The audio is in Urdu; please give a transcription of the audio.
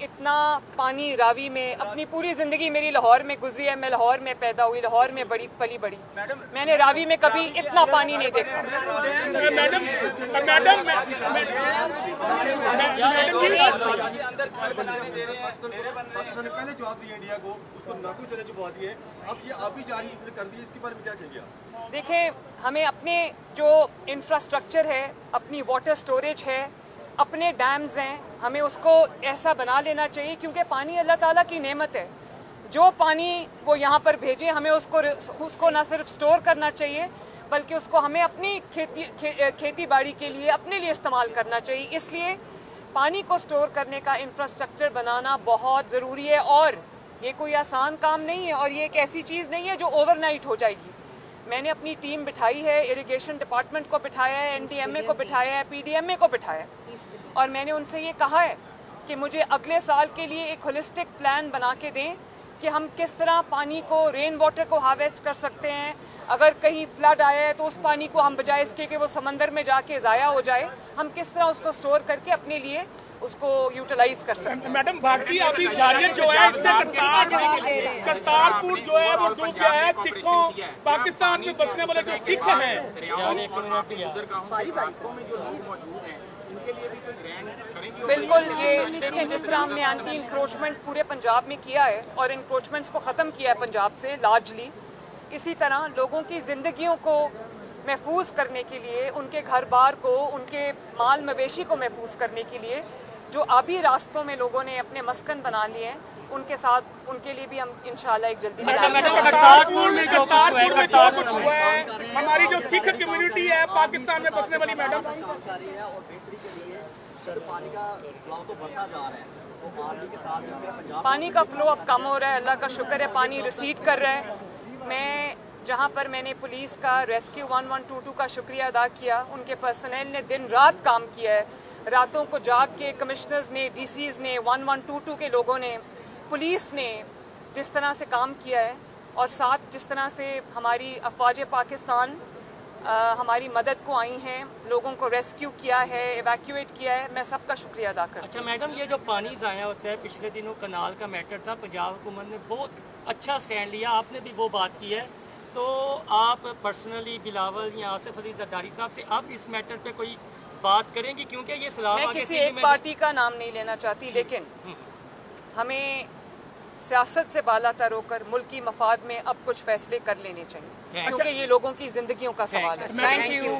اتنا پانی راوی میں اپنی پوری زندگی میری لاہور میں گزری ہے. میں لاہور میں پیدا ہوئی, لاہور میں پلی بڑی. میں نے راوی میں کبھی اتنا پانی نہیں دیکھا. پاکستان نے پہلے جواب دیا انڈیا کو, اس کو ناکو چلے چبا دیے, اب یہ آپ بھی جاری کر دی, اس کے بارے میں کیا کہیں گے آپ؟ دیکھیں, ہمیں اپنے جو انفراسٹرکچر ہے, اپنی واٹر سٹوریج ہے, اپنے ڈیمز ہیں, ہمیں اس کو ایسا بنا لینا چاہیے, کیونکہ پانی اللہ تعالیٰ کی نعمت ہے. جو پانی وہ یہاں پر بھیجے, ہمیں اس کو نہ صرف سٹور کرنا چاہیے بلکہ اس کو ہمیں اپنی کھیتی باڑی کے لیے اپنے لیے استعمال کرنا چاہیے. اس لیے پانی کو سٹور کرنے کا انفراسٹرکچر بنانا بہت ضروری ہے, اور یہ کوئی آسان کام نہیں ہے, اور یہ ایک ایسی چیز نہیں ہے جو اوور نائٹ ہو جائے گی. میں نے اپنی ٹیم بٹھائی ہے, اریگیشن ڈپارٹمنٹ کو بٹھایا ہے, این ڈی ایم اے کو بٹھایا ہے, پی ڈی ایم اے کو بٹھایا ہے, اور میں نے ان سے یہ کہا ہے کہ مجھے اگلے سال کے لیے ایک ہولسٹک پلان بنا کے دیں کہ ہم کس طرح پانی کو, رین واٹر کو ہارویسٹ کر سکتے ہیں. اگر کہیں فلڈ آیا ہے تو اس پانی کو ہم بجائے اس کے کہ وہ سمندر میں جا کے ضائع ہو جائے, ہم کس طرح اس کو سٹور کر کے اپنے لیے اس کو یوٹیلائز کر سکتے ہیں. میڈم بھارتی ابھی جاریت جو ہے اس سے کرتارپور جو ہے وہ ڈوب گیا ہے. سکھوں پاکستان میں بسنے والے جو سکھ ہیں بالکل, یہ دیکھیں جس طرح ہم نے اینٹی انکروچمنٹ پورے پنجاب میں کیا ہے اور انکروچمنٹس کو ختم کیا ہے پنجاب سے لارجلی, اسی طرح لوگوں کی زندگیوں کو محفوظ کرنے کے لیے, ان کے گھر بار کو, ان کے مال مویشی کو محفوظ کرنے کے لیے جو آبی راستوں میں لوگوں نے اپنے مسکن بنا لیے ہیں, ان کے ساتھ ان کے لیے بھی ہم انشاءاللہ ایک جلدی کرتارپور میں جو کچھ ہوا ہے, ہماری جو سکھ کمیونٹی ہے پاکستان میں بسنے والی, میڈم پانی کا فلو اب کم ہو رہا ہے, اللہ کا شکر ہے, پانی ریسیڈ کر رہا ہے. میں جہاں پر میں نے پولیس کا ریسکیو 1122 کا شکریہ ادا کیا, ان کے پرسنل نے دن رات کام کیا ہے, راتوں کو جاگ کے کمشنرز نے, ڈی سیز نے, 1122 کے لوگوں نے, پولیس نے جس طرح سے کام کیا ہے, اور ساتھ جس طرح سے ہماری افواج پاکستان ہماری مدد کو آئی ہیں, لوگوں کو ریسکیو کیا ہے, ایویکیویٹ کیا ہے, میں سب کا شکریہ ادا کرتا ہوں. اچھا میڈم, یہ جو پانی ضائع ہوتا ہے, پچھلے دنوں کنال کا میٹر تھا, پنجاب حکومت نے بہت اچھا سٹینڈ لیا, آپ نے بھی وہ بات کی ہے, تو آپ پرسنلی بلاول یا آصف علی زرداری صاحب سے اب اس میٹر پہ کوئی بات کریں گی, کیونکہ یہ سلام میں کسی ایک پارٹی کا نام نہیں لینا چاہتی, لیکن ہمیں سیاست سے بالا تر ہو کر ملکی مفاد میں اب کچھ فیصلے کر لینے چاہیے, کیونکہ یہ لوگوں کی زندگیوں کا سوال ہے. Thank you.